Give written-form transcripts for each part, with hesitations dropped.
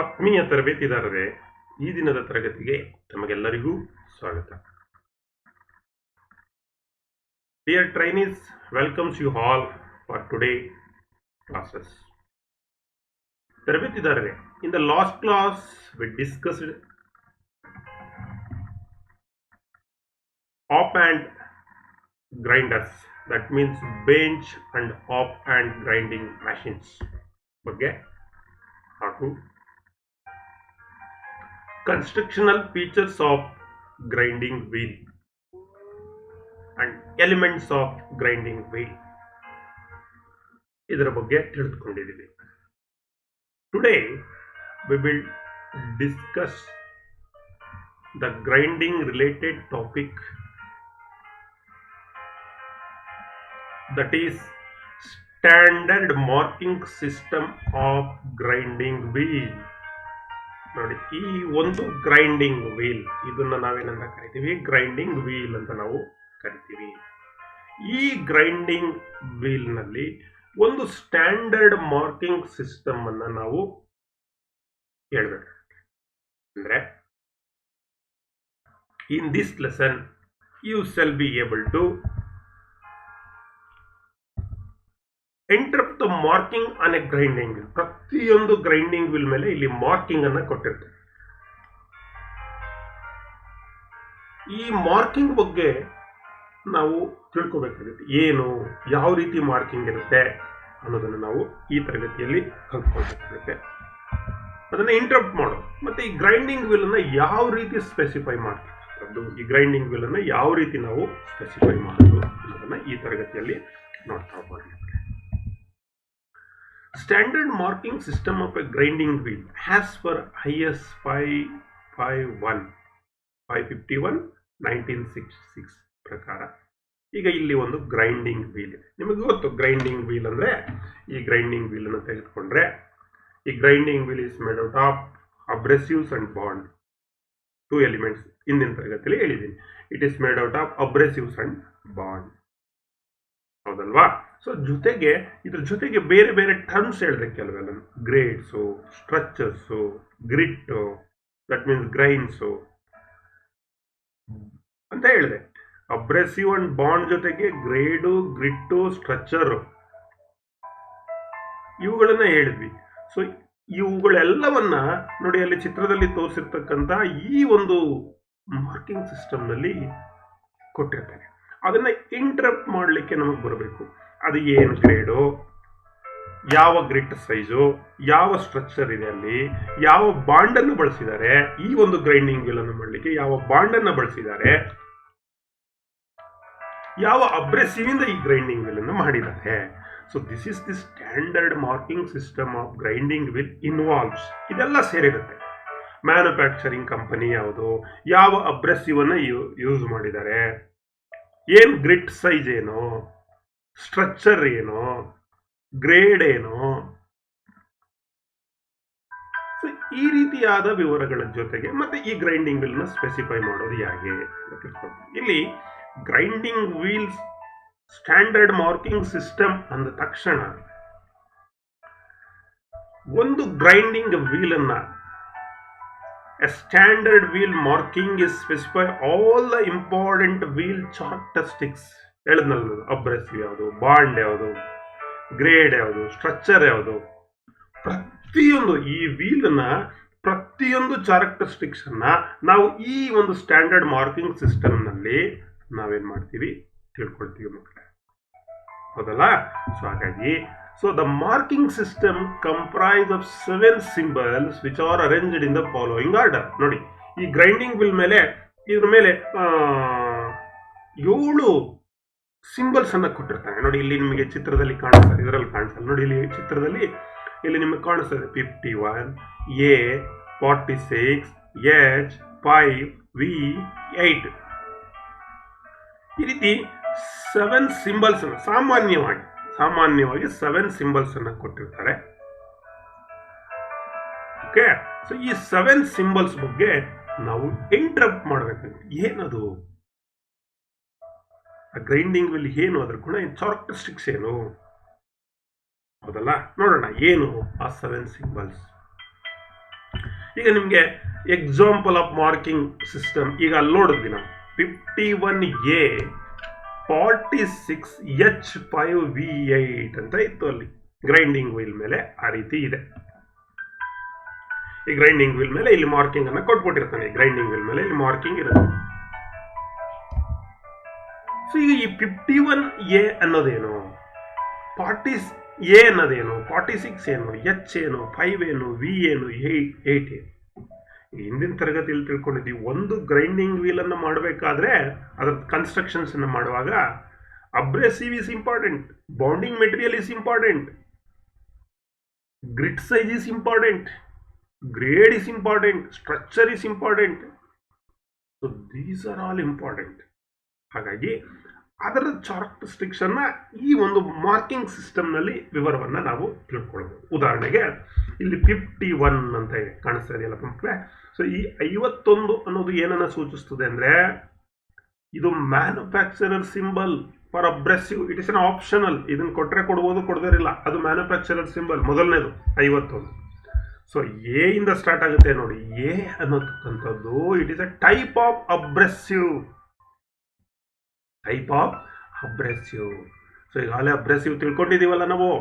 ಆತ್ಮೀಯ ತರಬೇತಿದಾರರೇ, ಈ ದಿನದ ತರಗತಿಗೆ ತಮಗೆಲ್ಲರಿಗೂ ಸ್ವಾಗತ. Dear trainees, welcomes you all for today classes. ತರಬೇತಿದಾರರೇ, in the last class we discussed op and grinders, that means bench and op and grinding machines ಬಗ್ಗೆ ಹಾಗೂ constructional features of grinding wheel and elements of grinding wheel ಇದರ ಬಗ್ಗೆ ತಿಳಿದುಕೊಂಡಿದ್ದೀವಿ. Today we will discuss the grinding related topic, that is standard marking system of grinding wheel. ನೋಡಿ, ಈ ಒಂದು grinding wheel, ಇದನ್ನ ನಾವೇನಂತ ಕರಿತೀವಿ? ಗ್ರೈಂಡಿಂಗ್ ವೀಲ್ ಅಂತ ನಾವು ಕರಿತೀವಿ. ಈ ಗ್ರೈಂಡಿಂಗ್ ವೀಲ್ ನಲ್ಲಿ ಒಂದು ಸ್ಟ್ಯಾಂಡರ್ಡ್ ಮಾರ್ಕಿಂಗ್ ಸಿಸ್ಟಮ್ ಅನ್ನ ನಾವು ಹೇಳ್ಬೇಕು. ಅಂದ್ರೆ in this lesson you shall be able to interrupt the marking on a grinding wheel. ಪ್ರತಿಯೊಂದು ಗ್ರೈಂಡಿಂಗ್ ವೀಲ್ ಮೇಲೆ ಇಲ್ಲಿ ಮಾರ್ಕಿಂಗ್ ಅನ್ನ ಕೊಟ್ಟಿರ್ತಾರೆ. ಈ ಮಾರ್ಕಿಂಗ್ ಬಗ್ಗೆ ನಾವು ತಿಳ್ಕೋಬೇಕಾಗುತ್ತೆ. ಏನು, ಯಾವ ರೀತಿ ಮಾರ್ಕಿಂಗ್ ಇರುತ್ತೆ ಅನ್ನೋದನ್ನು ನಾವು ಈ ತರಗತಿಯಲ್ಲಿ ಕಲ್ತ್ಕೊಳ್ಬೇಕಾಗುತ್ತೆ. ಅದನ್ನ ಇಂಟರಪ್ಟ್ ಮಾಡೋದು, ಮತ್ತೆ ಈ ಗ್ರೈಂಡಿಂಗ್ ವೀಲ್ ಅನ್ನ ಯಾವ ರೀತಿ ಸ್ಪೆಸಿಫೈ ಮಾಡ್ತಕ್ಕಂಥದ್ದು, ಈ ಗ್ರೈಂಡಿಂಗ್ ವೀಲ್ ಅನ್ನ ಯಾವ ರೀತಿ ನಾವು ಸ್ಪೆಸಿಫೈ ಮಾಡೋದು ಅನ್ನೋದನ್ನ ಈ ತರಗತಿಯಲ್ಲಿ ನೋಡ್ತಾ ಹೋಗೋಣ. Standard marking system of a grinding wheel as per IS 551 1966 ಪ್ರಕಾರ. ಈಗ ಇಲ್ಲಿ ಒಂದು ಗ್ರೈಂಡಿಂಗ್ ವೀಲ್ ಇದೆ. ನಿಮಗೆ ಗೊತ್ತು ಗ್ರೈಂಡಿಂಗ್ ವೀಲ್ ಅಂದ್ರೆ, ಈ ಗ್ರೈಂಡಿಂಗ್ ವೀಲ್ ಅನ್ನು ತೆಗೆದುಕೊಂಡ್ರೆ, ಈ grinding wheel is made out of abrasives and bond, 2 elements. ಇಂದಿನ ತರಗತಿಯಲ್ಲಿ ಹೇಳಿದ್ದೀನಿ, it is made out of abrasives and bond, ಹೌದಲ್ವಾ? ಸೊ ಜೊತೆಗೆ ಇದ್ರ ಜೊತೆಗೆ ಬೇರೆ ಬೇರೆ ಟರ್ಮ್ಸ್ ಹೇಳಿದೆ ಕೆಲವೆಲ್ಲ. Grades, structures, grit, that means grains ಅಂತ ಹೇಳಿದೆ. ಅಬ್ರೆಸಿವ್ ಅಂಡ್ ಬಾಂಡ್ ಜೊತೆಗೆ ಗ್ರೇಡು, ಗ್ರಿಟ್ಟು, ಸ್ಟ್ರಕ್ಚರ್ ಇವುಗಳನ್ನ ಹೇಳಿದ್ವಿ. ಸೊ ಇವುಗಳೆಲ್ಲವನ್ನ ನೋಡಿ, ಅಲ್ಲಿ ಚಿತ್ರದಲ್ಲಿ ತೋರಿಸಿರ್ತಕ್ಕಂಥ ಈ ಒಂದು ಮಾರ್ಕಿಂಗ್ ಸಿಸ್ಟಮ್ ನಲ್ಲಿ ಕೊಟ್ಟಿರ್ತಾರೆ. ಅದನ್ನ ಇಂಟರಪ್ಟ್ ಮಾಡಲಿಕ್ಕೆ ನಮಗೆ ಬರಬೇಕು. ಅದು ಏನು ಗ್ರೇಡು, ಯಾವ ಗ್ರಿಟ್ ಸೈಜು, ಯಾವ ಸ್ಟ್ರಕ್ಚರ್ ಇದೆ, ಅಲ್ಲಿ ಯಾವ ಬಾಂಡ್ ಅನ್ನು ಬಳಸಿದ್ದಾರೆ, ಈ ಒಂದು ಗ್ರೈಂಡಿಂಗ್ ವೀಲ್ ಅನ್ನು ಮಾಡಲಿಕ್ಕೆ ಯಾವ ಬಾಂಡ್ ಅನ್ನು ಬಳಸಿದ್ದಾರೆ, ಯಾವ ಅಬ್ರೆಸಿವ್ ಇಂದ ಈ ಗ್ರೈಂಡಿಂಗ್ ವೀಲ್ ಅನ್ನು ಮಾಡಿದ್ದಾರೆ. So this is the standard marking system of grinding wheel involves. ಇದೆಲ್ಲ ಸೇರಿರುತ್ತೆ. ಮ್ಯಾನುಫ್ಯಾಕ್ಚರಿಂಗ್ ಕಂಪನಿ ಯಾವುದು, ಯಾವ ಅಬ್ರೆಸಿವ್ ಅನ್ನ ಯೂಸ್ ಮಾಡಿದ್ದಾರೆ, ಏನು ಗ್ರಿಟ್ ಸೈಜ್ ಏನು, ಸ್ಟ್ರಕ್ಚರ್ ಏನು, ಗ್ರೇಡ್ ಏನು. ಸೊ ಈ ರೀತಿಯಾದ ವಿವರಗಳ ಜೊತೆಗೆ ಮತ್ತೆ ಈ ಗ್ರೈಂಡಿಂಗ್ ವೀಲ್ ನ ಸ್ಪೆಸಿಫೈ ಮಾಡೋದು ಹೇಗೆ ಅಂತ ತಿಳ್ಕೊಳ್ತೀವಿ. ಇಲ್ಲಿ grinding wheels standard marking system ಅಂದ ತಕ್ಷಣ, ಒಂದು ಗ್ರೈಂಡಿಂಗ್ ವೀಲ್ ಅನ್ನ a standard wheel marking is specify all the important wheel characteristics. ಹೇಳಿದ್ನಲ್ಲ, ಅಬ್ರೆಸಿವ್ ಯಾವುದು, ಬಾಂಡ್ ಯಾವುದು, ಗ್ರೇಡ್ ಯಾವುದು, ಸ್ಟ್ರಕ್ಚರ್ ಯಾವುದು, ಪ್ರತಿಯೊಂದು ಈ ವೀಲ್ ನ ಪ್ರತಿಯೊಂದು ಚಾರಕ್ಟರಿಸ್ಟಿಕ್ಸ್ ಅನ್ನ ನಾವು ಈ ಒಂದು ಸ್ಟ್ಯಾಂಡರ್ಡ್ ಮಾರ್ಕಿಂಗ್ ಸಿಸ್ಟಮ್ ನಲ್ಲಿ ನಾವೇನ್ ಮಾಡ್ತೀವಿ, ತಿಳ್ಕೊಳ್ತೀವಿ ಮಕ್ಕಳೇ, ಹೌದಲ್ಲ? ಸೊ ಹಾಗಾಗಿ the marking system comprise of 7 symbols which are arranged in the following order. ನೋಡಿ, ಈ ಗ್ರೈಂಡಿಂಗ್ ವೀಲ್ ಮೇಲೆ, ಇದ್ರ ಮೇಲೆ 7 ಸಿಂಬಲ್ಸ್ ಅನ್ನ ಕೊಟ್ಟಿರ್ತಾನೆ. ನೋಡಿ, ಇಲ್ಲಿ ನಿಮಗೆ ಚಿತ್ರದಲ್ಲಿ ಕಾಣಿಸ್ತಾರೆ, ಇದರಲ್ಲಿ ಕಾಣಿಸಲ್ಲ. ನೋಡಿ, ಇಲ್ಲಿ ಚಿತ್ರದಲ್ಲಿ ಇಲ್ಲಿ ನಿಮಗೆ ಕಾಣಿಸ್ತದೆ 51 A 46 H 5 V 8. ಈ ರೀತಿ 7 ಸಿಂಬಲ್ಸ್ ಸಾಮಾನ್ಯವಾಗಿ 7 ಸಿಂಬಲ್ಸ್ ಅನ್ನ ಕೊಟ್ಟಿರ್ತಾರೆ. ಓಕೆ, ಸೊ ಈ 7 ಸಿಂಬಲ್ಸ್ ಬಗ್ಗೆ ನಾವು ಇಂಟರಪ್ಟ್ ಮಾಡಬೇಕು. ಏನದು ಗ್ರೈಂಡಿಂಗ್ ವೀಲ್, ಏನು ಅದ್ರ ಗುಣ, ಚಾರಕ್ಟರಿಸ್ಟಿಕ್ಸ್ ಏನು, ಹೌದಲ್ಲ? ನೋಡೋಣ ಏನು ಆ 7 ಸಿಂಬಲ್ಸ್. ಈಗ ನಿಮಗೆ ಎಕ್ಸಾಂಪಲ್ ಆಫ್ ಮಾರ್ಕಿಂಗ್ ಸಿಸ್ಟಮ್ ಈಗ ಅಲ್ಲಿ ನೋಡಿದ್ವಿ ನಾವು 51A 46H5V8 ಅಂತ ಇತ್ತು ಅಲ್ಲಿ ಗ್ರೈಂಡಿಂಗ್ ವೀಲ್ ಮೇಲೆ ಆ ರೀತಿ ಇದೆ. ಈ ಗ್ರೈಂಡಿಂಗ್ ವೀಲ್ ಮೇಲೆ ಇಲ್ಲಿ ಮಾರ್ಕಿಂಗ್ ಅನ್ನ ಕೊಟ್ಬಿಟ್ಟಿರ್ತಾನೆ. ಗ್ರೈಂಡಿಂಗ್ ವೀಲ್ ಮೇಲೆ ಇಲ್ಲಿ ಮಾರ್ಕಿಂಗ್ ಇರುತ್ತೆ. ಸೊ ಈಗ ಈ 51A ಅನ್ನೋದೇನು, 40A ಅನ್ನೋದೇನು, 46 ಏನು, H ಏನು, 5 ಏನು, V ಏನು, 8 ಏನು. ಹಿಂದಿನ ತರಗತಿಯಲ್ಲಿ ತಿಳ್ಕೊಂಡಿದ್ವಿ, ಒಂದು ಗ್ರೈಂಡಿಂಗ್ ವೀಲ್ ಅನ್ನು ಮಾಡಬೇಕಾದ್ರೆ ಅದರ ಕನ್ಸ್ಟ್ರಕ್ಷನ್ಸ್ ಅನ್ನು ಮಾಡುವಾಗ abrasive is important, bonding material is important, grit size is important, grade is important, structure is important. So these are all important. ಹಾಗಾಗಿ ಅದರ ಚಾರ್ಕ್ಟರಿಸ್ಟಿಕ್ಸ್ ಅನ್ನ ಈ ಒಂದು ಮಾರ್ಕಿಂಗ್ ಸಿಸ್ಟಮ್ ನಲ್ಲಿ ವಿವರವನ್ನ ನಾವು ತಿಳ್ಕೊಳ್ಬಹುದು. ಉದಾಹರಣೆಗೆ ಇಲ್ಲಿ 51 ಅಂತ ಕಾಣಿಸ್ತಾ ಇದೆಯಲ್ಲ ಮಕ್ಕಳೇ. ಸೊ ಈ 51 ಅನ್ನೋದು ಏನನ್ನ ಸೂಚಿಸ್ತದೆ ಅಂದ್ರೆ ಇದು manufacturer symbol for abrasive. It is an optional. ಇದನ್ನ ಕೊಟ್ರೆ ಕೊಡ್ಬೋದು, ಕೊಡದಿರಲಿಲ್ಲ. ಅದು ಮ್ಯಾನುಫ್ಯಾಕ್ಚರರ್ ಸಿಂಬಲ್ ಮೊದಲನೇದು 51. ಸೊ ಎ ಇಂದ ಸ್ಟಾರ್ಟ್ ಆಗುತ್ತೆ ನೋಡಿ. ಎ ಅನ್ನೋತಕ್ಕಂಥದ್ದು it is a type of abrasive. So ಈಗಾಗಲೇ ಅಬ್ರೆಸಿವ್ ತಿಳ್ಕೊಂಡಿದೀವಲ್ಲ ನಾವು.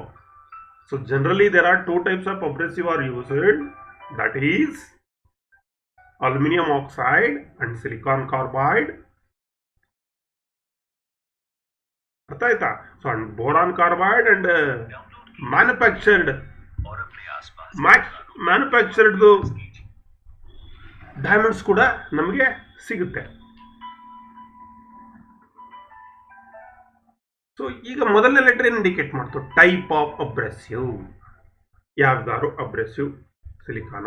So generally there are 2 types of abrasive are used. That is aluminium oxide and silicon carbide. ಅರ್ಥ ಆಯ್ತಾ? So and boron carbide and manufactured diamonds ಕೂಡ ನಮಗೆ ಸಿಗುತ್ತೆ. So ಈಗ ಮೊದಲನೇ ಲೆಟರ್ ಏನು ಇಂಡಿಕೇಟ್ ಮಾಡ್ತು? Type of abrasive. ಯಾವ್ದಾದ್ರು ಅಬ್ರೆಸಿವ್ ಸಿಲಿಕಾನ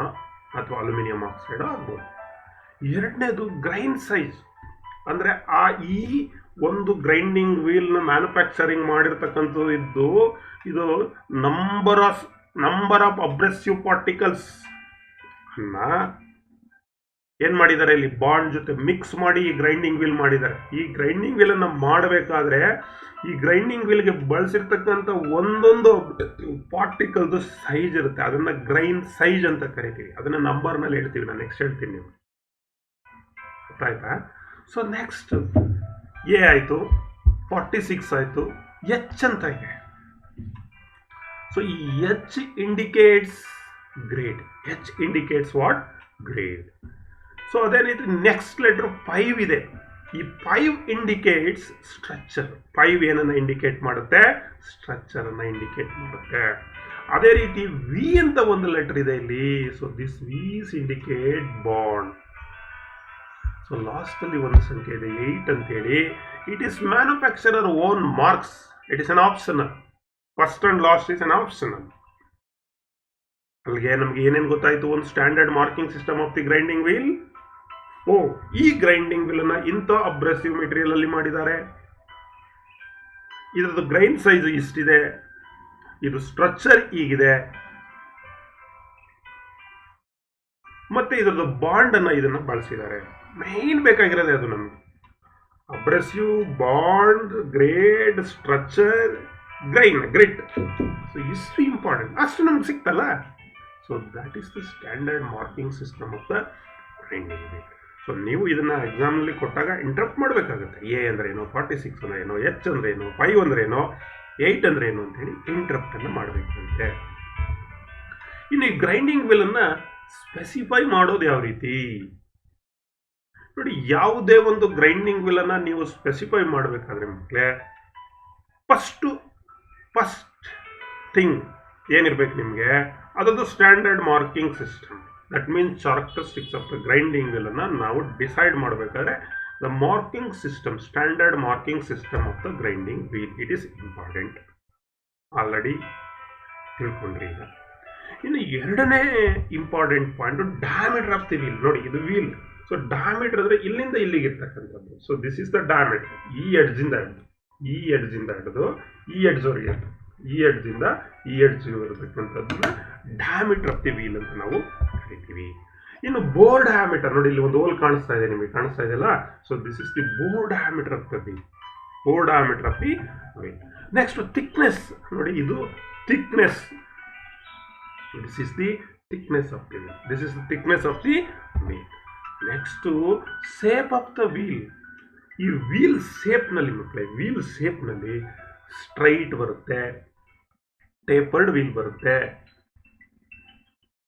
ಅಥವಾ ಅಲ್ಯೂಮಿನಿಯಂ ಆಕ್ಸೈಡ್ ಆಗ್ಬೋದು. ಎರಡನೇದು ಗ್ರೈನ್ ಸೈಜ್. ಅಂದ್ರೆ ಈ ಒಂದು ಗ್ರೈಂಡಿಂಗ್ ವೀಲ್ ನ ಮ್ಯಾನುಫ್ಯಾಕ್ಚರಿಂಗ್ ಮಾಡಿರ್ತಕ್ಕಂಥದ್ದು ಇದು ನಂಬರ್ ಆಫ್ ಅಬ್ರೆಸಿವ್ ಪಾರ್ಟಿಕಲ್ಸ್ ಅನ್ನ ಏನ್ ಮಾಡಿದ್ದಾರೆ, ಇಲ್ಲಿ ಬಾಂಡ್ ಜೊತೆ ಮಿಕ್ಸ್ ಮಾಡಿ ಈ ಗ್ರೈಂಡಿಂಗ್ ವೀಲ್ ಮಾಡಿದ್ದಾರೆ. ಈ ಗ್ರೈಂಡಿಂಗ್ ವೀಲ್ ಅನ್ನ ಮಾಡಬೇಕಾದ್ರೆ ಈ ಗ್ರೈಂಡಿಂಗ್ ವೀಲ್ಗೆ ಬಳಸಿರ್ತಕ್ಕಂಥ ಒಂದೊಂದು ಪಾರ್ಟಿಕಲ್ದು ಸೈಜ್ ಇರುತ್ತೆ. ಅದನ್ನ ಗ್ರೈನ್ ಸೈಜ್ ಅಂತ ಕರಿತೀವಿ. ಅದನ್ನ ನಂಬರ್ನಲ್ಲಿ ಹೇಳ್ತೀವಿ. ನಾನು ನೆಕ್ಸ್ಟ್ ಹೇಳ್ತೀನಿ, ನೀವು ಗೊತ್ತಾಯ್ತಾ? ಸೊ ನೆಕ್ಸ್ಟ್ ಎ ಆಯ್ತು, 46 ಆಯ್ತು, ಎಚ್ ಅಂತ ಇದೆ. ಸೊ ಈ H indicates grade. H indicates what? Grade. So ಅದೇ ರೀತಿ ನೆಕ್ಸ್ಟ್ ಲೆಟರ್ 5 ಇದೆ. ಈ 5 ಇಂಡಿಕೇಟ್ಸ್ ಸ್ಟ್ರಕ್ಚರ್. 5 ಏನನ್ನ ಇಂಡಿಕೇಟ್ ಮಾಡುತ್ತೆ? ಸ್ಟ್ರಕ್ಚರ್ ಅನ್ನ ಇಂಡಿಕೇಟ್ ಮಾಡುತ್ತೆ. ಅದೇ ರೀತಿ ವಿ ಅಂತ ಒಂದು ಲೆಟರ್ ಇದೆ ಇಲ್ಲಿ. So this V's indicate bond. So last ಅಲ್ಲಿ ಒಂದು ಸಂಖ್ಯೆ ಇದೆ 8 ಅಂತೇಳಿ. It is manufacturer own marks. It is an optional. First and last is an optional. ಅಲ್ಲಿಗೆ ನಮ್ಗೆ ಏನೇನು ಗೊತ್ತಾಯ್ತು? ಒಂದು standard marking system of the grinding wheel. ಈ ಗ್ರೈಂಡಿಂಗ್ ವೀಲ್ ಅನ್ನ ಇಂಥ ಅಬ್ರೆಸಿವ್ ಮೆಟೀರಿಯಲ್ ಅಲ್ಲಿ ಮಾಡಿದ್ದಾರೆ. ಇದರದ್ದು ಗ್ರೈನ್ ಸೈಜ್ ಇಷ್ಟಿದೆ. ಇದು ಸ್ಟ್ರಕ್ಚರ್ ಹೀಗಿದೆ. ಮತ್ತೆ ಇದರದ್ದು ಬಾಂಡ್ ಅನ್ನ ಇದನ್ನ ಬಳಸಿದ್ದಾರೆ. ಮೇನ್ ಬೇಕಾಗಿರೋದೇ ಅದು ನಮಗೆ. Abrasive, bond, grade, structure, grit. So ಇಷ್ಟು ಇಂಪಾರ್ಟೆಂಟ್. ಅಷ್ಟು ನಮ್ಗೆ ಸಿಕ್ತಲ್ಲ. So that is the standard marking system of the grinding wheel. So ನೀವು ಇದನ್ನ ಎಕ್ಸಾಮ್ನಲ್ಲಿ ಕೊಟ್ಟಾಗ ಇಂಟರಪ್ಟ್ ಮಾಡಬೇಕಾಗುತ್ತೆ. ಎ ಅಂದ್ರೆ ಏನು, 46 ಅಂದ್ರೆ ಏನು, ಎಚ್ ಅಂದ್ರೆ ಏನು, 5 ಅಂದ್ರೆ ಏನು, 8 ಅಂದ್ರೆ ಏನು ಅಂತೇಳಿ ಇಂಟರಪ್ಟ್ ಅನ್ನು ಮಾಡಬೇಕಂತೆ. ಇನ್ನು ಈ ಗ್ರೈಂಡಿಂಗ್ ವೀಲ್ ಅನ್ನ ಸ್ಪೆಸಿಫೈ ಮಾಡೋದು ಯಾವ ರೀತಿ ನೋಡಿ. ಯಾವುದೇ ಒಂದು ಗ್ರೈಂಡಿಂಗ್ ವೀಲ್ ಅನ್ನ ನೀವು ಸ್ಪೆಸಿಫೈ ಮಾಡಬೇಕಾದ್ರೆ ಮಕ್ಕಳೇ, ಫಸ್ಟ್ ಥಿಂಗ್ ಏನಿರ್ಬೇಕು ನಿಮಗೆ? ಅದೊಂದು standard marking system. That means characteristics of the grinding wheel ಅನ್ನ ನಾವು ಡಿಸೈಡ್ ಮಾಡಬೇಕಾದ್ರೆ the marking system, standard marking system of the grinding wheel, it is important. Already ತಿಳ್ಕೊಂಡ್ರಿ. ಈಗ ಇನ್ನು ಎರಡನೇ important point diameter of the wheel. ನೋಡಿ ಇದು wheel. So diameter ಅಂದ್ರೆ ಇಲ್ಲಿಂದ ಇಲ್ಲಿಗೆ ಇರ್ತಕ್ಕಂಥದ್ದು. So this is the diameter. ಈ ಎಡ್ಜಿಂದ ಹಿಡಿದು ಈ ಎಡ್ಜಿಂದ ಈ ಎಡ್ಜಿಂದ ಈ ಎಡ್ಜ್ ಇರತಕ್ಕಂಥದ್ದನ್ನ ಡಯಾಮೀಟರ್ ಆಫ್ ದಿ ವೀಲ್ ಅಂತ ನಾವು ಕರಿತೀವಿ. ಇನ್ನು ಬೋರ್ ಡಯಾಮೀಟರ್ ನೋಡಿ, ಇಲ್ಲಿ ಒಂದು ಹೋಲ್ ಕಾಣಿಸ್ತಾ ಇದೆ, ನಿಮಗೆ ಕಾಣಿಸ್ತಾ ಇದೆಯಲ್ಲ. So this is the bore diameter of the wheel. Bore diameter of the wheel. Next thickness ನೋಡಿ, ಇದು thickness. This is the thickness of the wheel. This is the thickness of the wheel. Next to shape of the wheel. ಈ wheel ಶೇಪ್ನಲ್ಲಿ ಮಕ್ಕಳೇ, wheel ಶೇಪ್ನಲ್ಲಿ straight ಬರುತ್ತೆ, tapered wheel ಬರುತ್ತೆ,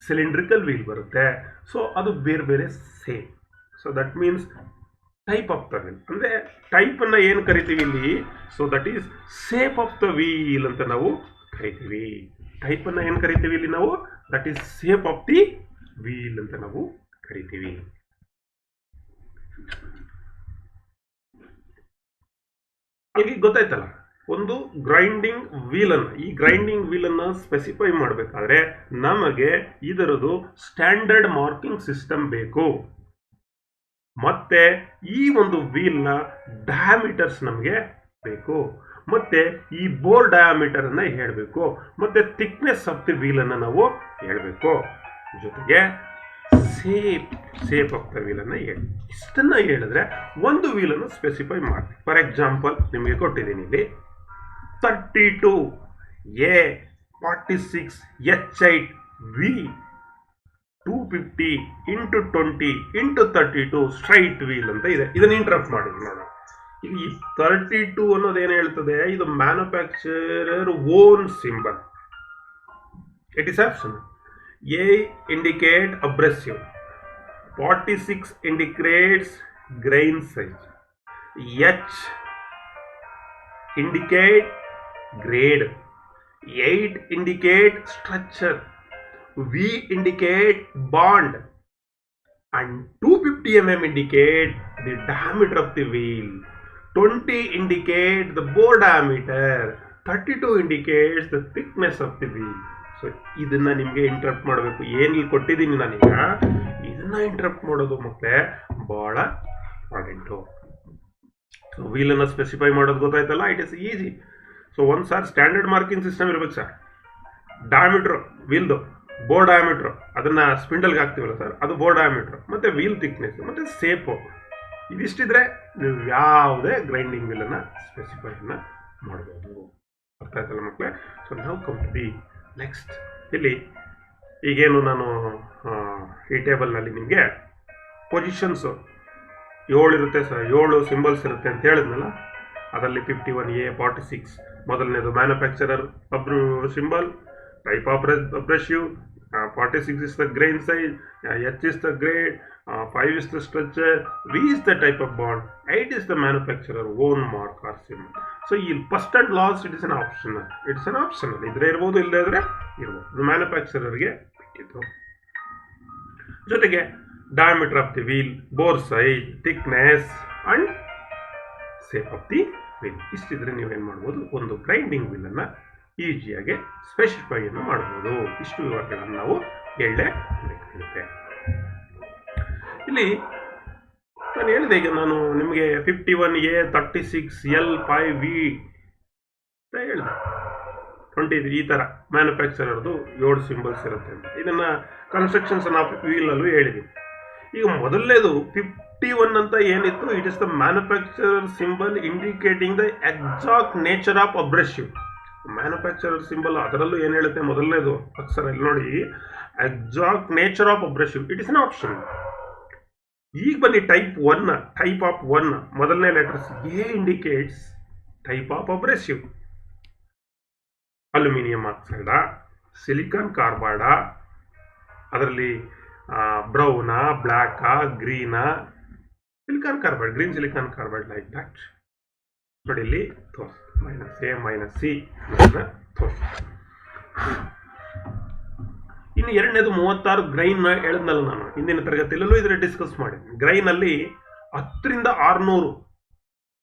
cylindrical wheel ಬರುತ್ತೆ. So ಅದು ಬೇರೆ ಬೇರೆ shape. So that means type of the wheel ಅಂದರೆ ಟೈಪನ್ನು ಏನು ಕರಿತೀವಿ ಇಲ್ಲಿ. So that is shape of the wheel ಅಂತ ನಾವು ಕರಿತೀವಿ. ಟೈಪನ್ನು ಏನು ಕರಿತೀವಿ ಇಲ್ಲಿ ನಾವು, that is shape of the wheel ಅಂತ ನಾವು ಕರಿತೀವಿ. ಈಗ ಗೊತ್ತಾಯ್ತಲ್ಲ, ಒಂದು ಗ್ರೈಂಡಿಂಗ್ ವೀಲನ್ನು, ಈ ಗ್ರೈಂಡಿಂಗ್ ವೀಲನ್ನು ಸ್ಪೆಸಿಫೈ ಮಾಡಬೇಕಾದ್ರೆ ನಮಗೆ ಇದರದು ಸ್ಟ್ಯಾಂಡರ್ಡ್ ಮಾರ್ಕಿಂಗ್ ಸಿಸ್ಟಮ್ ಬೇಕು. ಮತ್ತೆ ಈ ಒಂದು ವೀಲ್ನ ಡಯಾಮೀಟರ್ಸ್ ನಮಗೆ ಬೇಕು, ಮತ್ತೆ ಈ ಬೋರ್ ಡಯಾಮೀಟರ್ ಅನ್ನ ಹೇಳಬೇಕು, ಮತ್ತೆ ಥಿಕ್ನೆಸ್ ಆಫ್ ದಿ ವೀಲ್ ಅನ್ನ ನಾವು ಹೇಳಬೇಕು, ಜೊತೆಗೆ ಸೇಪ್ ಆಫ್ ದ ವೀಲ್ ಅನ್ನ ಹೇಳಿ. ಇಷ್ಟನ್ನ ಹೇಳಿದ್ರೆ ಒಂದು ವೀಲ್ ಅನ್ನು ಸ್ಪೆಸಿಫೈ ಮಾಡಿ. ಫಾರ್ ಎಕ್ಸಾಂಪಲ್ ನಿಮಗೆ ಕೊಟ್ಟಿದ್ದೀನಿ ಇಲ್ಲಿ 32 A 46 H8 V 250 into 20 into 32 straight wheel ಅಂತ ಇದೆ. ಇದನ್ನ ಇಂಟರಪ್ಟ್ ಮಾಡಿ ನೋಡೋಣ. ಈ 32 ಅನ್ನೋದು ಏನು ಹೇಳ್ತದೆ, ಇದು manufacturer own symbol. It is option. A indicate abrasive, 46 indicates grain size, H indicate grade, 8 indicate structure, V indicate bond, and 250 mm indicate the diameter of the wheel, 20 indicate the bore diameter, 32 indicates the thickness of the wheel. So ಇದನ್ನ ನಿಮಗೆ interrupt ಮಾಡಬೇಕು. ಏನಿಲ್ಲಿ ಕೊಟ್ಟಿದ್ದೀನಿ ನಾನೀಗ, ಇದನ್ನ interrupt ಮಾಡೋದು ಮಕ್ಕಳೇ ಬಹಳ important. So ವೀಲನ್ನು specify ಮಾಡೋದು ಗೊತ್ತಾಯ್ತಲ್ಲ, ಇಟ್ ಇಸ್ ಈಸಿ. ಸೊ ಒಂದು ಸಾರ್ ಸ್ಟ್ಯಾಂಡರ್ಡ್ ಮಾರ್ಕಿಂಗ್ ಸಿಸ್ಟಮ್ ಇರ್ಬೇಕು ಸರ್. ಡಯಾಮೀಟ್ರು ವೀಲ್ದು, ಬೋರ್ ಡಯಾಮೀಟ್ರು ಅದನ್ನು ಸ್ಪಿಂಡಲ್ಗೆ ಹಾಕ್ತೀವಲ್ಲ ಸರ್, ಅದು ಬೋರ್ ಡಯಾಮೀಟ್ರು, ಮತ್ತು ವೀಲ್ ಥಿಕ್ನೆಸ್, ಮತ್ತು ಸೇಪು. ಇದಿಷ್ಟಿದ್ರೆ ನೀವು ಯಾವುದೇ ಗ್ರೈಂಡಿಂಗ್ ವೀಲನ್ನು ಸ್ಪೆಸಿಫೈನ ಮಾಡ್ಬೋದು. ಅರ್ಥ ಆಯ್ತಲ್ಲ ಮಕ್ಕಳೇ. ಸೊ ನಾವು ಕಮ್ ಟು ದಿ ನೆಕ್ಸ್ಟ್. ಇಲ್ಲಿ ಈಗೇನು ನಾನು ಈ ಟೇಬಲ್ನಲ್ಲಿ ನಿಮಗೆ ಪೊಸಿಷನ್ಸು 7 ಇರುತ್ತೆ ಸರ್, 7 ಸಿಂಬಲ್ಸ್ ಇರುತ್ತೆ ಅಂತ ಹೇಳಿದ್ನಲ್ಲ. ಅದರಲ್ಲಿ 51A 46 ಮೊದಲನೇದು manufacturer symbol, type of abrasive, 46 is the grain size, H is the grade, 5 is the structure, V is the type of bond, 8 is the manufacturer own mark or symbol. So ಈ first and last it is an optional. ಇದ್ರೆ ಇರ್ಬೋದು, ಇಲ್ಲದೆ ಇದ್ರೆ ಇರ್ಬೋದು. ಇದು ಮ್ಯಾನುಫ್ಯಾಕ್ಚರರ್ಗೆ ಬಿಟ್ಟಿದ್ದು. ಜೊತೆಗೆ diameter of the wheel, bore size, thickness and shape of the wheel. ಇಷ್ಟಿದ್ರೆ ನೀವೇನು ಮಾಡ್ಬೋದು, ಒಂದು ಗ್ರೈಂಡಿಂಗ್ ವೀಲನ್ನು ಈಸಿಯಾಗಿ ಸ್ಪೆಸಿಫೈಯನ್ನು ಮಾಡ್ಬೋದು. ಇಷ್ಟು ವಿವರಗಳನ್ನು ನಾವು ಹೇಳಲೇಬೇಕಾಗುತ್ತೆ. ಇಲ್ಲಿ ನಾನು ಹೇಳಿದೆ, ಈಗ ನಾನು ನಿಮಗೆ 51A 36 L 5V ಅಂತ ಹೇಳಿದೆ. 23 ಈ ಥರ ಮ್ಯಾನುಫ್ಯಾಕ್ಚರರ್ದು 7 ಸಿಂಬಲ್ಸ್ ಇರುತ್ತೆ ಅಂತ. ಇದನ್ನು ಕನ್ಸ್ಟ್ರಕ್ಷನ್ಸ್ ಆಫ್ ವೀಲಲ್ಲೂ ಹೇಳಿದ್ದೀನಿ. ಈಗ ಮೊದಲನೇದು 51 ಅಂತ ಏನಿತ್ತು, it is the manufacturer symbol indicating the exact nature of abrasive. Manufacturer symbol ಅದರಲ್ಲೂ ಏನು ಹೇಳುತ್ತೆ, ಮೊದಲನೇದು ಅಕ್ಷರ ಇಲ್ಲಿ ನೋಡಿ, exact nature of abrasive, it is an option. ಈಗ ಬನ್ನಿ ಟೈಪ್ ಆಫ್ 1 ಮೊದಲನೇ letters A indicates type of abrasive. Aluminium ಆಕ್ಸೈಡಾ, ಸಿಲಿಕಾನ್ ಕಾರ್ಬೈಡಾ, ಅದರಲ್ಲಿ ಬ್ರೌನಾ, ಬ್ಲ್ಯಾಕಾ, ಗ್ರೀನಾ, silicon carbide, green silicon carbide like that. ನೋಡಿ ಇಲ್ಲಿ ತೋರಿಸಿ, -A -C ತೋರಿಸಿ. ಇನ್ನು ಎರಡನೇದು 36 ಗ್ರೈನ್ ಹೇಳಿದ್ನಲ್ಲ ನಾನು ಹಿಂದಿನ ತರಗತಿಯಲ್ಲೂ ಇದರ ಡಿಸ್ಕಸ್ ಮಾಡಿದ್ದೀನಿ. ಗ್ರೈನಲ್ಲಿ 10 ರಿಂದ 600,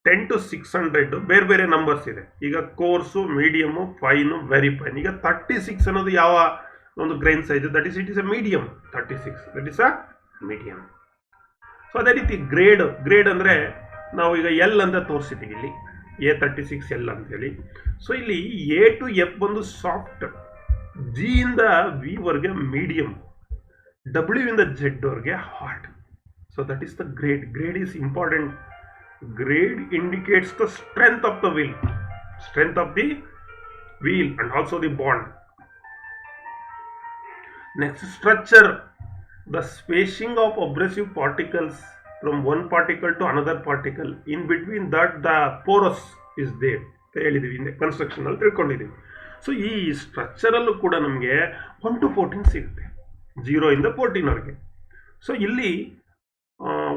10 to 600 ಬೇರೆ ಬೇರೆ ನಂಬರ್ಸ್ ಇದೆ. ಈಗ course, medium, fine, very fine. ಈಗ 36 ಅನ್ನೋದು ಯಾವ ಒಂದು grain size, that is it is a medium. 36 that is a medium. So ಅದೇ ರೀತಿ ಗ್ರೇಡ್ ಅಂದರೆ ನಾವು ಈಗ ಎಲ್ ಅಂತ ತೋರಿಸಿದ್ದೀವಿ ಇಲ್ಲಿ, A36L ಅಂತೇಳಿ. ಸೊ ಇಲ್ಲಿ A to F ಬಂದು ಸಾಫ್ಟ್, G ಇಂದ V ವರೆಗೆ ಮೀಡಿಯಂ, W ಇಂದ Z ವರೆಗೆ hard. So that is the grade. Grade is important. Grade indicates the strength of the wheel, and also the bond. Next, structure. The spacing of abrasive particles from one particle to another particle. In between that, the porous is there. ಹೇಳಿದೀವಿ ಹಿಂದೆ construction ಅಲ್ಲಿ ತಿಳ್ಕೊಂಡಿದ್ದೀವಿ. So ಈ ಸ್ಟ್ರಕ್ಚರಲ್ಲೂ ಕೂಡ ನಮಗೆ 1 to 14 ಸಿಗುತ್ತೆ, 0 ಇಂದ 14 ವರೆಗೆ. So ಇಲ್ಲಿ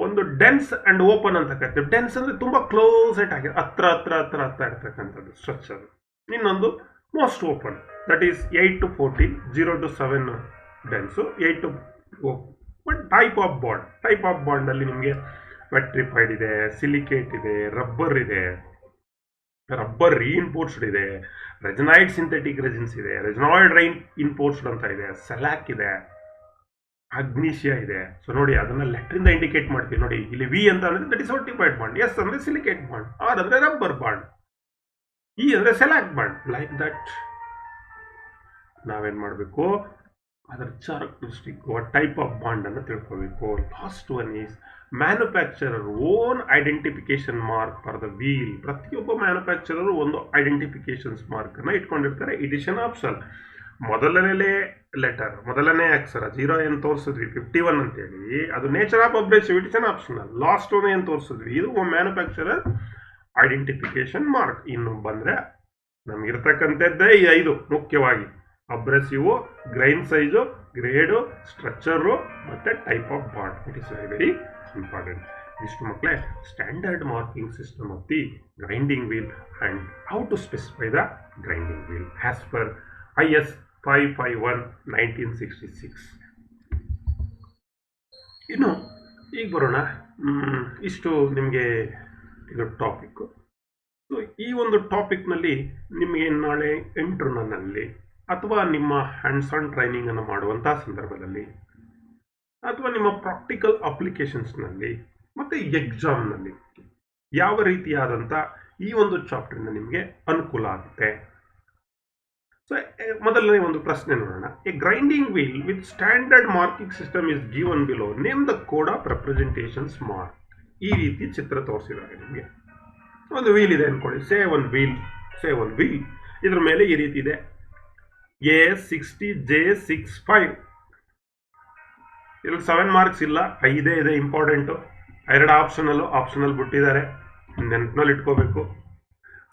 ಒಂದು ಡೆನ್ಸ್ ಅಂಡ್ ಓಪನ್ ಅಂತ ಕರಿತೀವಿ. ಡೆನ್ಸ್ ಅಂದ್ರೆ ತುಂಬಾ ಕ್ಲೋಸ್ ಆಗಿ ಹತ್ರ ಇರ್ತಕ್ಕಂಥದ್ದು ಸ್ಟ್ರಕ್ಚರ್. ಇನ್ನೊಂದು most open, that is 8 to 14, 0 to 7 dense, 8 to but type of bond ಅಲ್ಲಿ ನಿಮಗೆ ವೆಟ್ರಿಫೈಡ್ ಇದೆ, ಸಿಲಿಕೇಟ್ ಇದೆ, ರಬ್ಬರ್ ಇದೆ, ರಬ್ಬರ್ ರೀಇನ್ಫೋರ್ಸ್ಡ್ ಇದೆ, ರೆಜನಾಯ್ಡ್ ಸಿಂಥೆಟಿಕ್ ರೆಜಿನ್ಸ್ ಇದೆ, ರೆಜನಾಯ್ಡ್ ಇನ್ಫೋರ್ಸ್ಡ್ ಅಂತ ಇದೆ, ಸೆಲಾಕ್ ಇದೆ, ಅಗ್ನೀಷಿಯಾ ಇದೆ. ಸೊ ನೋಡಿ, ಅದನ್ನ ಲೆಟರಿಂದ ಇಂಡಿಕೇಟ್ ಮಾಡ್ತೀವಿ. ನೋಡಿ ಇಲ್ಲಿ ವಿ ಅಂತ ಅಂದ್ರೆ ದಟ್ ಇಸ್ ವರ್ಟಿಫೈಡ್ ಬಾಂಡ್, ಎಸ್ ಅಂದ್ರೆ ಸಿಲಿಕೇಟ್ ಬಾಂಡ್, ಆರ್ ಅಂದ್ರೆ ರಬ್ಬರ್ ಬಾಂಡ್, ಇ ಅಂದ್ರೆ ಸೆಲಾಕ್ ಬಾಂಡ್. ಲೈಕ್ ದಟ್ ನಾವೇನ್ ಮಾಡಬೇಕು, ಅದರ ಚಾರಕ್ಟರಿಸ್ಟಿಕ್ ಟೈಪ್ ಆಫ್ ಬಾಂಡ್ ಅನ್ನು ತಿಳ್ಕೋಬೇಕು. Last one is manufacturer own identification mark for the wheel. ಪ್ರತಿಯೊಬ್ಬ ಮ್ಯಾನುಫ್ಯಾಕ್ಚರರ್ ಒಂದು ಐಡೆಂಟಿಫಿಕೇಶನ್ಸ್ ಮಾರ್ಕ್ ಅನ್ನ ಇಟ್ಕೊಂಡಿರ್ತಾರೆ. ಎಡಿಷನ್ ಆಪ್ಷನ್, ಮೊದಲನೇ ಲೆಟರ್, ಮೊದಲನೇ ಅಕ್ಷರ 0 ಏನು ತೋರಿಸಿದ್ವಿ 51 ಅಂತೇಳಿ, ಅದು nature of abrasive, addition optional. Last one ಏನು ತೋರಿಸಿದ್ವಿ, ಇದು ಮ್ಯಾನುಫ್ಯಾಕ್ಚರರ್ ಐಡೆಂಟಿಫಿಕೇಶನ್ ಮಾರ್ಕ್. ಇನ್ನು ಬಂದ್ರೆ ನಮ್ಗಿರ್ತಕ್ಕಂಥದ್ದೇ ಈ 5 ಮುಖ್ಯವಾಗಿ: abrasive, grain size, grade, structure ಮತ್ತೆ type of bond. It is very very important. ಇಷ್ಟು ಮಕ್ಕಳೇ standard marking system of the grinding wheel and how to specify the grinding wheel as per IS 551 1966. ಇನ್ನು ಈಗ ಬರೋಣ, ಇಷ್ಟು ನಿಮಗೆ ಇದು ಟಾಪಿಕ್ಕು. ಸೊ ಈ ಒಂದು ಟಾಪಿಕ್ನಲ್ಲಿ ನಿಮಗೆ ನಾಳೆ ಇಂಟರ್ನಲ್ನಲ್ಲಿ ಅಥವಾ ನಿಮ್ಮ ಹ್ಯಾಂಡ್ಸ್ ಆನ್ ಟ್ರೈನಿಂಗ್ ಅನ್ನು ಮಾಡುವಂತಹ ಸಂದರ್ಭದಲ್ಲಿ ಅಥವಾ ನಿಮ್ಮ ಪ್ರಾಕ್ಟಿಕಲ್ ಅಪ್ಲಿಕೇಶನ್ಸ್ನಲ್ಲಿ ಮತ್ತೆ ಎಕ್ಸಾಮ್ನಲ್ಲಿ ಯಾವ ರೀತಿಯಾದಂಥ ಈ ಒಂದು ಚಾಪ್ಟರ್ನ ನಿಮಗೆ ಅನುಕೂಲ ಆಗುತ್ತೆ. ಸೊ ಮೊದಲನೇ ಒಂದು ಪ್ರಶ್ನೆ ನೋಡೋಣ. A grinding wheel with standard marking system is given below, name the code of representations mark. ಈ ರೀತಿ ಚಿತ್ರ ತೋರಿಸಿದ್ದಾರೆ ನಿಮಗೆ. ಒಂದು ವೀಲ್ ಇದೆ ಅನ್ಕೊಳ್ಳಿ, ಸೇ ಒನ್ ವೀಲ್, ಇದ್ರ ಮೇಲೆ ಈ ರೀತಿ ಇದೆ A60J65. ಇಲ್ಲಿ 7 ಮಾರ್ಕ್ಸ್ ಇಲ್ಲ, 5 ಇದೆ ಇಂಪಾರ್ಟೆಂಟು. 2 ಆಪ್ಷನಲ್ ಬಿಟ್ಟಿದ್ದಾರೆ, ನೆನಪಿನಲ್ಲಿ ಇಟ್ಕೋಬೇಕು.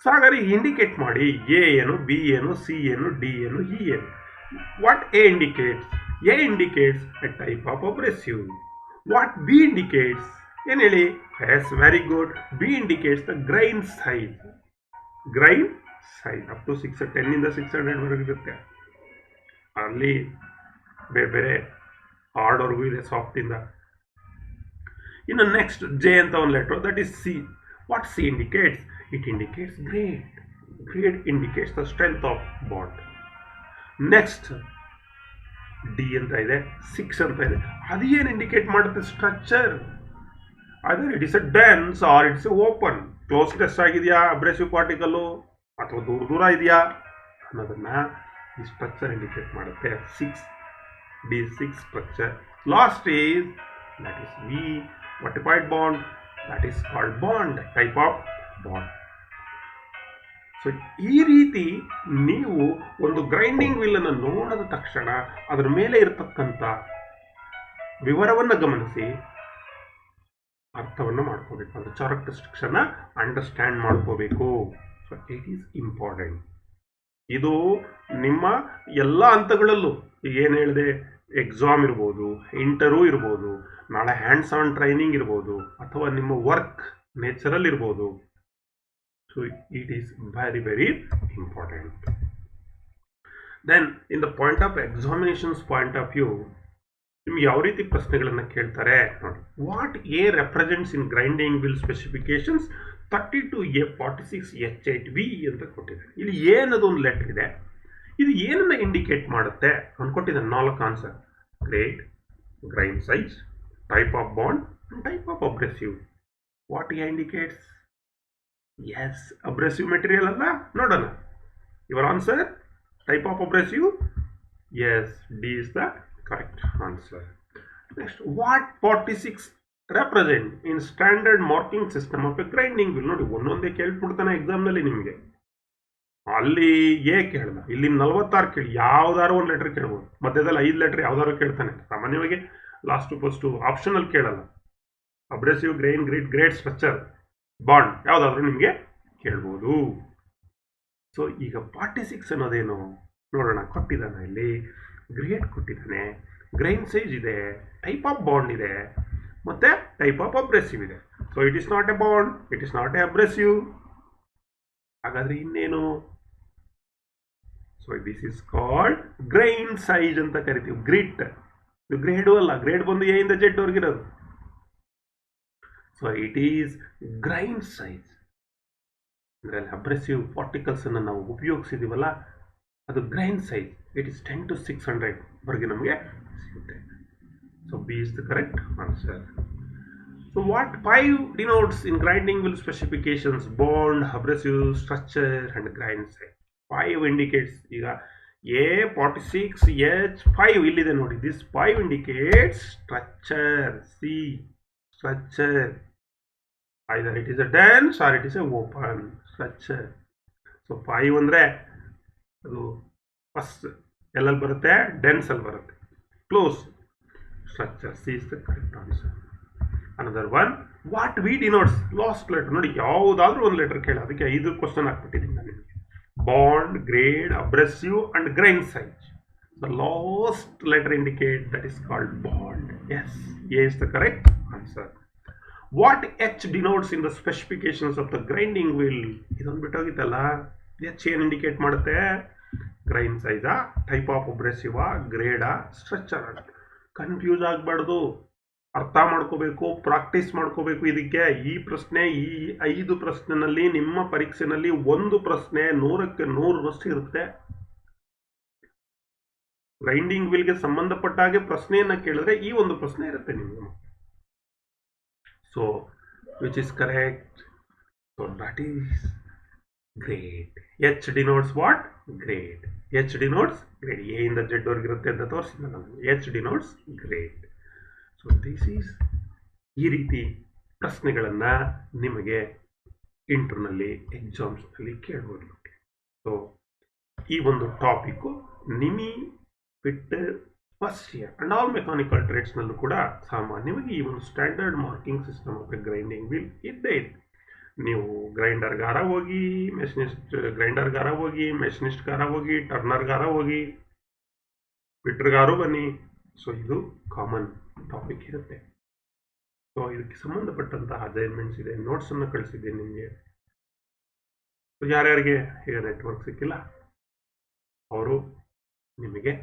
ಸೊ ಹಾಗಾದ್ರೆ ಇಂಡಿಕೇಟ್ ಮಾಡಿ, ಎ ಏನು, ಬಿ ಏನು, ಸಿ ಏನು, ಡಿ ಏನು, ಇ ಏನು. What A indicates? A indicates a type of abrasive. What B indicates? ಏನು ಹೇಳಿ? Yes, very good. B indicates the grain size. Up to 10 ಇಂದ 600 ವರೆಗೆ ಇರುತ್ತೆ. ಅಲ್ಲಿ ಬೇರೆ ಹಾರ್ಡ್ವರೆಗೂ ಇದೆ, ಸಾಫ್ಟ್ ಇಂದ. ಇನ್ನು ನೆಕ್ಸ್ಟ್ ಜೆ ಅಂತ ಒಂದು letter, that is C. What C indicates? It indicates grade indicates the strength of bond. Next D ಅಂತ ಇದೆ, 6 ಅಂತ ಇದೆ, ಅದು ಏನು ಇಂಡಿಕೇಟ್ ಮಾಡುತ್ತೆ? Structure. Other it is a dense or it's open, closeness ಆಗಿದೆಯಾ ಅಬ್ರೆಸಿವ್ ಪಾರ್ಟಿಕಲ್ಲು ಅಥವಾ ದೂರ ಇದೆಯಾ ಅನ್ನೋದನ್ನ ಈ ಸ್ಟ್ರಕ್ಚರ್ ಇಂಡಿಕೇಟ್ ಮಾಡುತ್ತೆ. 6 structure. Last is that is V, vitrified bond, that is called bond, type of bond. So ಈ ರೀತಿ ನೀವು ಒಂದು ಗ್ರೈಂಡಿಂಗ್ ವೀಲ್ ಅನ್ನು ನೋಡಿದ ತಕ್ಷಣ ಅದರ ಮೇಲೆ ಇರತಕ್ಕಂಥ ವಿವರವನ್ನು ಗಮನಿಸಿ ಅರ್ಥವನ್ನು ಮಾಡ್ಕೋಬೇಕು, ಅದು ಚಾರಕ್ಟರಿಸ್ಟಿಕ್ಸ್ ಅನ್ನ ಅಂಡರ್ಸ್ಟ್ಯಾಂಡ್ ಮಾಡ್ಕೋಬೇಕು. So it is important. ಇದು ನಿಮ್ಮ ಎಲ್ಲ ಹಂತಗಳಲ್ಲೂ, ಏನು ಹೇಳಿದೆ, ಎಕ್ಸಾಮ್ ಇರ್ಬೋದು, ಇಂಟರ್ವ್ಯೂ ಇರ್ಬೋದು, ನಾಳೆ ಹ್ಯಾಂಡ್ಸ್ ಆನ್ ಟ್ರೈನಿಂಗ್ ಇರ್ಬೋದು, ಅಥವಾ ನಿಮ್ಮ ವರ್ಕ್ ನೇಚರಲ್ಲಿ ಇರ್ಬೋದು. So it is very very important. Then in the point of examinations point of view ನಿಮ್ಗೆ ಯಾವ ರೀತಿ ಪ್ರಶ್ನೆಗಳನ್ನು ಕೇಳ್ತಾರೆ ನೋಡಿ. What A represents in grinding wheel specifications 32A46H8V ಅಂತ ಕೊಟ್ಟಿದ್ದಾರೆ. ಇಲ್ಲಿ ಏನದು ಒಂದು ಲೆಟರ್ ಇದೆ, ಇದು ಏನನ್ನ ಇಂಡಿಕೇಟ್ ಮಾಡುತ್ತೆ ಅಂದ್ಕೊಟ್ಟಿದ್ದಾರೆ. 4 answer: grade, grain size, type of bond and type of abrasive. What A indicates? Yes, abrasive material ಅಲ್ಲ. ನೋಡೋಣ. Your answer type of abrasive. Yes, D is the correct answer. Next, what 46 represent in standard marking system of a grinding wheel? ನೋಡಿ, ಒಂದೊಂದೇ ಕೇಳ್ಬಿಡ್ತಾನೆ exam ನಲ್ಲಿ ನಿಮಗೆ. ಅಲ್ಲಿ A ಕೇಳ್ದ, ಇಲ್ಲಿ 46 ಕೇಳಿ, ಯಾವ್ದಾರು ಒಂದು ಲೆಟರ್ ಕೇಳ್ಬೋದು. ಮಧ್ಯದಲ್ಲಿ 5 ಲೆಟರ್ ಯಾವ್ದಾದ್ರು ಕೇಳ್ತಾನೆ. ಸಾಮಾನ್ಯವಾಗಿ ಲಾಸ್ಟ್ ಫಸ್ಟ್ ಆಪ್ಷನಲ್ಲಿ ಕೇಳಲ್ಲ. Abrasive, grain, grid, grade, structure, bond ಯಾವ್ದಾದ್ರು ನಿಮಗೆ ಕೇಳ್ಬೋದು. ಸೊ ಈಗ 46 ಅನ್ನೋದೇನು ನೋಡೋಣ. ಕೊಟ್ಟಿದ್ದಾನೆ ಇಲ್ಲಿ, ಗ್ರೇಡ್ ಕೊಟ್ಟಿದ್ದಾನೆ, ಗ್ರೈನ್ ಸೈಜ್ ಇದೆ, ಟೈಪ್ ಆಫ್ ಬಾಂಡ್ ಇದೆ, ಮತ್ತೆ ಟೈಪ್ ಆಫ್ ಅಬ್ರೆಸಿವ್ ಇದೆ. So it is not a bond, it is not a abrasive. ಹಾಗಾದ್ರೆ ಇನ್ನೇನು? So this is called grain size ಅಂತ ಕರಿತೀವಿ. ಗ್ರಿಡ್ ಇದು ಗ್ರೇಡು ಅಲ್ಲ, ಗ್ರೇಡ್ ಬಂದು ಎ ಇಂದ ಜೆಡ್ ವರ್ಗಿರೋದು. So it is grain size. ಅಂದ್ರೆ ಅಬ್ರೆಸಿವ್ ಪಾರ್ಟಿಕಲ್ಸ್ ಅನ್ನು ನಾವು ಉಪಯೋಗಿಸಿದೀವಲ್ಲ, ಅದು grain size. It is 10 to 600 ವರೆಗೆ ನಮಗೆ ಸಿಗುತ್ತೆ. So B is the correct answer. So what 5 denotes in grinding wheel specifications? Bond, abrasive, structure and grind size. 5 indicates. ಈಗ A46, H5 ಇಲ್ಲಿದೆ ನೋಡಿ. This 5 indicates structure. C, structure. Either it is a dense or it is a open structure. So 5 ಅಂದ್ರೆ ಅದು first ಎಲ್ಲಲ್ಲಿ ಬರುತ್ತೆ, dense ಅಲ್ಲಿ ಬರುತ್ತೆ. Close structure. C is the correct answer. Another one, what V denotes? Last letter ನೋಡಿ, ಯಾವುದಾದ್ರೂ ಒಂದು letter ಕೇಳ, ಅದಕ್ಕೆ 5 ಕ್ವಶನ್ ಹಾಕ್ಬಿಟ್ಟಿದ್ದೀನಿ ನಾನು ನಿಮಗೆ. Bond, grade, abrasive and grain size. The last letter indicate that is called bond. Yes, A is the correct answer. What H denotes in the specifications of the grinding wheel? ಇದೊಂದು ಬಿಟ್ಟೋಗಿತ್ತಲ್ಲ. H ಏನು indicate ಮಾಡುತ್ತೆ? Grain ಸೈಜಾ, type of ಅಬ್ರೆಸಿವಾ, ಗ್ರೇಡಾ, structure. Confuse ಆಗಬಾರ್ದು, ಅರ್ಥ ಮಾಡ್ಕೋಬೇಕು, ಪ್ರಾಕ್ಟೀಸ್ ಮಾಡ್ಕೋಬೇಕು. ಇದಕ್ಕೆ ಈ ಪ್ರಶ್ನೆ, ಈ 5 ಪ್ರಶ್ನೆನಲ್ಲಿ ನಿಮ್ಮ ಪರೀಕ್ಷೆನಲ್ಲಿ ಒಂದು ಪ್ರಶ್ನೆ 100ಕ್ಕೆ 100ರಷ್ಟು ಇರುತ್ತೆ. ಗ್ರೈಂಡಿಂಗ್ ವೀಲ್ಗೆ ಸಂಬಂಧಪಟ್ಟ ಹಾಗೆ ಪ್ರಶ್ನೆಯನ್ನ ಕೇಳಿದ್ರೆ ಈ ಒಂದು ಪ್ರಶ್ನೆ ಇರುತ್ತೆ ನಿಮಗೆ. So which is correct? So that is grade. H denotes what? Grade. H denotes grade. A ಇಂದ ಜೆಡ್ ವರ್ಗಿರುತ್ತೆ ಅಂತ ತೋರಿಸಿದ ನಾನು. H denotes grade. So this is, ಈ ರೀತಿ ಪ್ರಶ್ನೆಗಳನ್ನು ನಿಮಗೆ ಇಂಟರ್ನಲ್ಲಿ ಎಕ್ಸಾಮ್ಸ್ನಲ್ಲಿ ಕೇಳ್ಬೋದು. ಸೊ ಈ ಒಂದು ಟಾಪಿಕ್ಕು ನಿಮಿ fit first year and all mechanical ಟ್ರೇಡ್ಸ್ನಲ್ಲೂ ಕೂಡ ಸಾಮಾನ್ಯವಾಗಿ ಈ ಒಂದು standard marking system of grinding wheel ಇದ್ದೇ ಇದೆ. ನೀವು ಗ್ರೈಂಡರ್ಗಾರ ಹೋಗಿ, ಗ್ರೈಂಡರ್ಗಾರ ಹೋಗಿ, ಮೆಷಿನಿಸ್ಟ್ಗಾರ ಹೋಗಿ, ಟರ್ನರ್ಗಾರ ಹೋಗಿ, ಫಿಟ್ರ್ಗಾರು ಬನ್ನಿ. ಸೊ ಇದು ಕಾಮನ್ ಟಾಪಿಕ್ ಇರುತ್ತೆ. ಸೊ ಇದಕ್ಕೆ ಸಂಬಂಧಪಟ್ಟಂತಹ ಅಸೈನ್ಮೆಂಟ್ಸ್ ಇದೆ, ನೋಟ್ಸನ್ನು ಕಳಿಸಿದ್ದೇನೆ ನಿಮಗೆ. ಸೊ ಯಾರ್ಯಾರಿಗೆ ಈಗ ನೆಟ್ವರ್ಕ್ ಸಿಕ್ಕಿಲ್ಲ ಅವರು ನಿಮಗೆ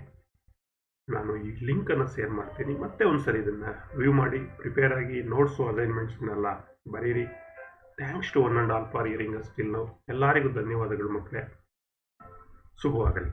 ನಾನು ಈ ಲಿಂಕನ್ನು ಶೇರ್ ಮಾಡ್ತೀನಿ. ಮತ್ತೆ ಒಂದ್ಸರಿ ಇದನ್ನು ವ್ಯೂ ಮಾಡಿ ಪ್ರಿಪೇರ್ ಆಗಿ ನೋಟ್ಸು ಅಸೈನ್ಮೆಂಟ್ಸ್ನೆಲ್ಲ ಬರೀರಿ. Thanks to one and all for hearing us till now. ಎಲ್ಲರಿಗೂ ಧನ್ಯವಾದಗಳು ಮಕ್ಕಳೇ. ಶುಭವಾಗಲಿ.